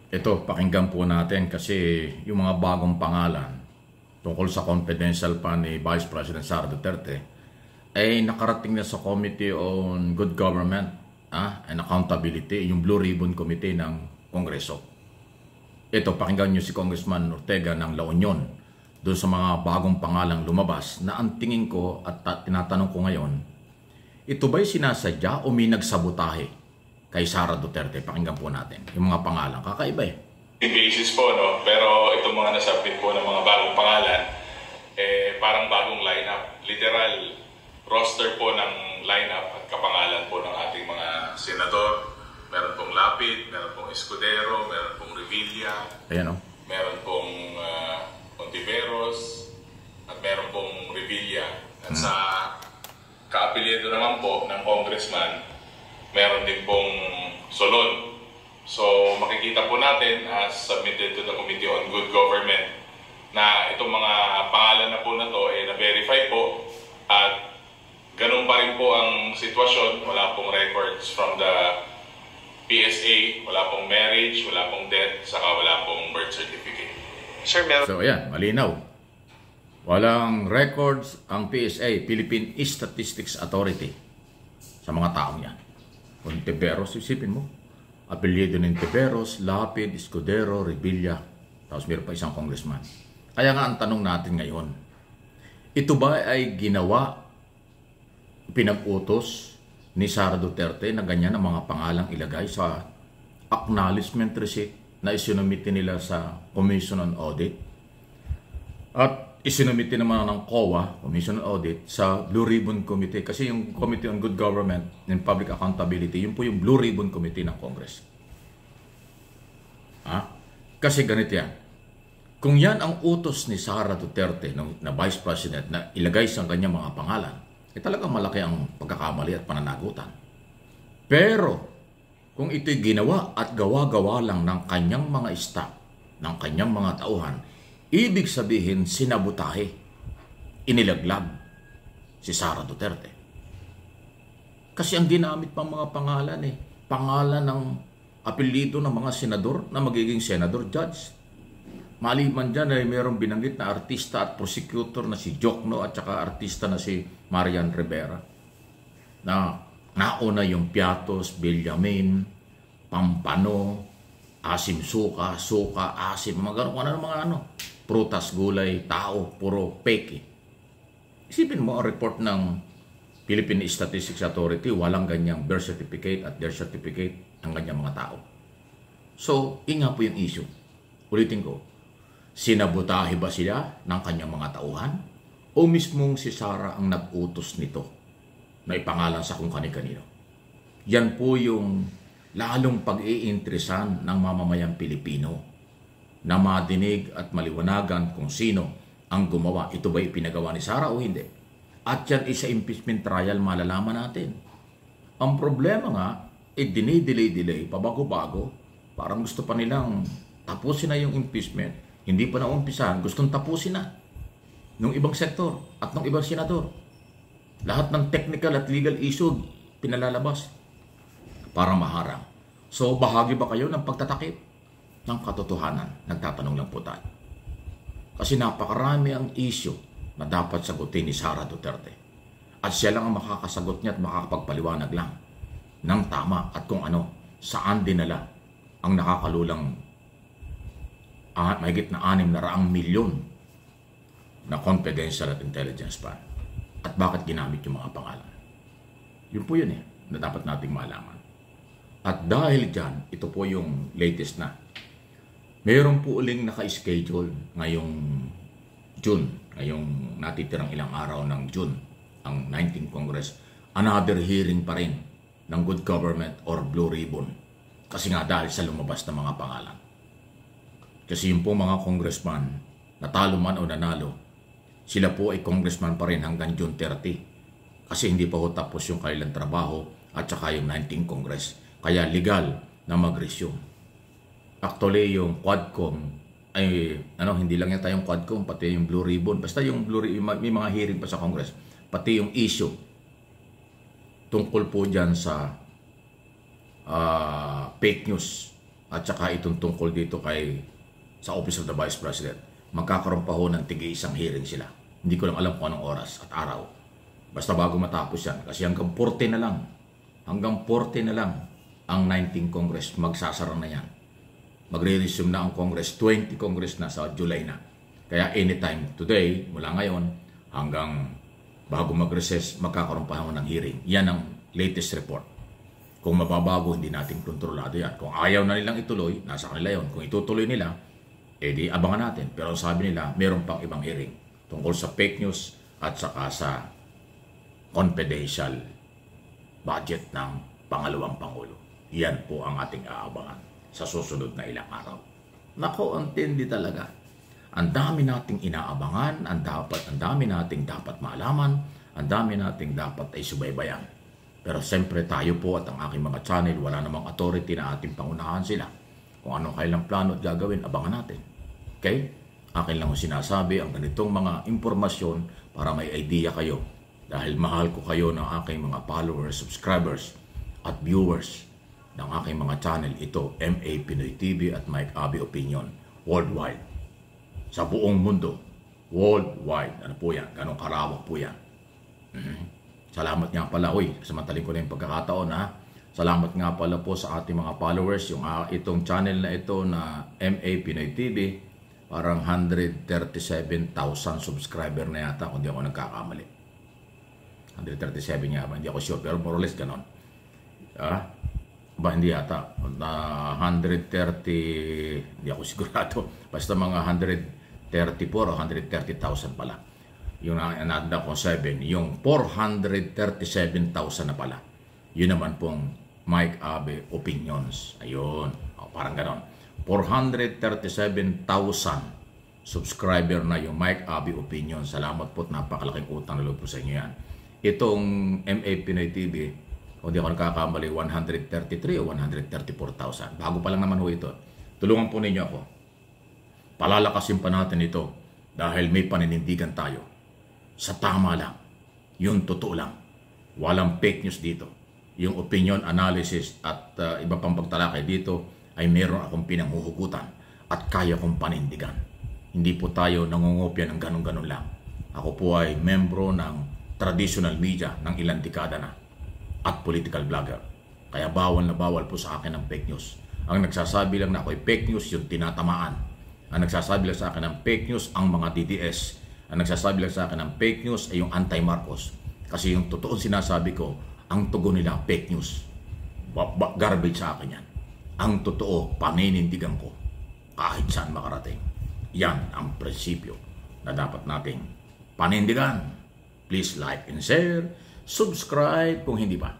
Ito, pakinggan po natin kasi yung mga bagong pangalan tungkol sa confidential fund ni Vice President Sara Duterte ay nakarating na sa Committee on Good Government and Accountability, yung Blue Ribbon Committee ng Kongreso. Ito, pakinggan nyo si Congressman Ortega ng La Union doon sa mga bagong pangalang lumabas na ang tingin ko at tinatanong ko ngayon, ito ba'y sinasadya o may nagsabotahe kay Sara Duterte? Pakinggan po natin yung mga pangalan. Kakaiba eh. Basis po, no? Pero itong mga nasabit po ng mga bagong pangalan, parang bagong lineup. Literal roster po ng lineup at kapangalan po ng ating mga senador. Meron pong Lapid, meron pong Escudero, meron pong Revilla, Ayan, oh. meron pong Ontiveros, at meron pong Revilla. At sa kaapelyido naman po ng congressman, meron din pong Solon. So makikita po natin as submitted to the Committee on Good Government na itong mga pangalan na po na to na-verify po at ganun pa rin po ang sitwasyon. Wala pong records from the PSA, wala pong marriage, wala pong death, saka wala pong birth certificate. Sir, meron... So ayan, malinaw. Walang records ang PSA, Philippine Statistics Authority, sa mga taong yan. Ontiveros, isipin mo. Apelyido ng Ontiveros, Lapid, Escudero, Revilla, tapos meron pa isang congressman. Kaya nga ang tanong natin ngayon, ito ba ay ginawa, pinag-utos ni Sara Duterte na ganyan ang mga pangalang ilagay sa acknowledgement receipt na isinumite nila sa Commission on Audit at isinumite naman ng COA, Commission on Audit, sa Blue Ribbon Committee. Kasi yung Committee on Good Government and Public Accountability, yun po yung Blue Ribbon Committee ng Congress. Kasi ganito yan. Kung yan ang utos ni Sara Duterte na Vice President na ilagay sa kanyang mga pangalan, talagang malaki ang pagkakamali at pananagutan. Pero, kung ito'y ginawa at gawa-gawa lang ng kanyang mga staff, ng kanyang mga tauhan, ibig sabihin sinabutahe, inilaglag si Sara Duterte. Kasi ang ginamit pang mga pangalan pangalan ng apelyido ng mga senador na magiging senador judge. Maliban dyan ay mayroong binanggit na artista at prosecutor na si Jokno at saka artista na si Marian Rivera. Na nauna yung Piatos, Villamin, Pampano, asim suka, asim, mga ganun, mga prutas, gulay, tao, puro fake. Isipin mo ang report ng Philippine Statistics Authority, walang ganyang birth certificate at death certificate ng ganyang mga tao. So, yun nga po yung issue. Ulitin ko, sinabotahe ba sila ng kanyang mga tauhan? O mismong si Sara ang nag-utos nito na ipangalan sa kung kani-kanino? Yan po yung lalong pag-iinteresan ng mamamayang Pilipino na madinig at maliwanagan kung sino ang gumawa. Ito ba ipinagawa ni Sara o hindi? At yan isa impeachment trial, malalaman natin. Ang problema nga, dinay-delay, pabago-bago. Parang gusto pa nilang tapusin na yung impeachment. Hindi pa naumpisahan, gustong tapusin na ng ibang sektor at ng ibang senador. Lahat ng technical at legal issue pinalalabas para maharang. So, bahagi ba kayo ng pagtatakip ng katotohanan? Nagtatanong lang po tayo. Kasi napakarami ang issue na dapat sagutin ni Sara Duterte. At siya lang ang makakasagot niya at makakapagpaliwanag lang ng tama at kung ano, saan dinala ang nakakalulang mahigit na 600 milyon na confidential at intelligence fund. At bakit ginamit yung mga pangalan? Yun po yun na dapat nating malaman. At dahil dyan, ito po yung latest na. Mayroon po uling naka-schedule ngayong June, ngayong natitirang ilang araw ng June, ang 19th Congress, another hearing pa rin ng Good Government or Blue Ribbon. Kasi nga dahil sa lumabas na mga pangalan. Kasi yung po mga congressman, natalo man o nanalo, sila po ay congressman pa rin hanggang June 30. Kasi hindi pa ho tapos yung kanilang trabaho at saka yung 19th Congress. Kaya legal na mag-resume. Actually, yung Quadcom, ay hindi lang yan tayong Quadcom, pati yung Blue Ribbon. Basta yung Blue Ribbon, may mga hearing pa sa Congress. Pati yung issue tungkol po dyan sa fake news at saka itong tungkol dito sa Office of the Vice President. Magkakaroon pa ho ng tig-isang hearing sila. Hindi ko lang alam kung anong oras at araw. Basta bago matapos yan. Kasi hanggang 40 na lang. Hanggang 40 na lang ang 19 Congress. Magsasara na yan. Magre-resume na ang Congress. 20 Congress na sa July na. Kaya anytime today, mula ngayon, hanggang bago mag-recess, magkakaroon pa ho ng hearing. Yan ang latest report. Kung mababago, hindi natin kontrolado yan. Kung ayaw na nilang ituloy, nasa kanila yun. Kung itutuloy nila, di abangan natin. Pero sabi nila, meron pang ibang hearing tungkol sa fake news at saka sa confidential budget ng pangalawang Pangulo. Yan po ang ating aabangan sa susunod na ilang araw. Nako, ang tindi talaga. Ang dami nating inaabangan, ang dami nating dapat malaman, ang dami nating dapat ay subaybayan. Pero siyempre tayo po at ang aking mga channel, wala namang authority na ating pangunahan sila. Kung ano kailang plano at gagawin, abangan natin. Okay? Akin lang sinasabi ang ganitong mga impormasyon para may idea kayo. Dahil mahal ko kayo ng aking mga followers, subscribers, at viewers ng aking mga channel. Ito, MA Pinoy TV at Mike Abby Opinion. Worldwide. Sa buong mundo. Worldwide. Ano po yan? Ganong karawak po yan. Salamat nga pala. Uy, samantaling ko na yung pagkakataon ha. Salamat nga pala po sa ating mga followers. Yung itong channel na ito na MA Pinoy TV, parang 137,000 subscriber na yata kung di ako nagkakamali. 137 nga ba? Hindi ako sure, pero more or less ganon. Ba, hindi yata. 130, hindi ako sigurado. Basta mga 134 o 130,000 pala. Yung nanda ko 7, yung 437,000 na pala. Yun naman pong Mike Abby Opinions. Ayun. Parang ganon. 437,000 subscriber na yung Mike Abby Opinion. Salamat po at napakalaking utang na loob po sa inyo yan. Itong MA Pinoy TV, kung di ako nagkakamali, 133 o 134,000. Bago pa lang naman ho ito. Tulungan po ninyo ako. Palalakasin pa natin ito dahil may paninindigan tayo. Sa tama lang. Yung totoo lang. Walang fake news dito. Yung opinion, analysis at iba pang pagtalakay dito ay meron akong pinanghuhugutan at kaya kong panindigan. Hindi po tayo nangungopya ng ganun-ganun lang. Ako po ay membro ng traditional media ng ilang dekada na at political blogger. Kaya bawal na bawal po sa akin ng fake news. Ang nagsasabi lang na ako ay fake news yung tinatamaan. Ang nagsasabi lang sa akin ng fake news ang mga DDS. Ang nagsasabi lang sa akin ng fake news ay yung anti-Marcos. Kasi yung totoong sinasabi ko, ang tugon nila fake news. Garbage sa akin yan. Ang totoo, paninindigan ko kahit saan makarating. Yan ang prinsipyo na dapat nating panindigan. Please like and share, subscribe kung hindi pa.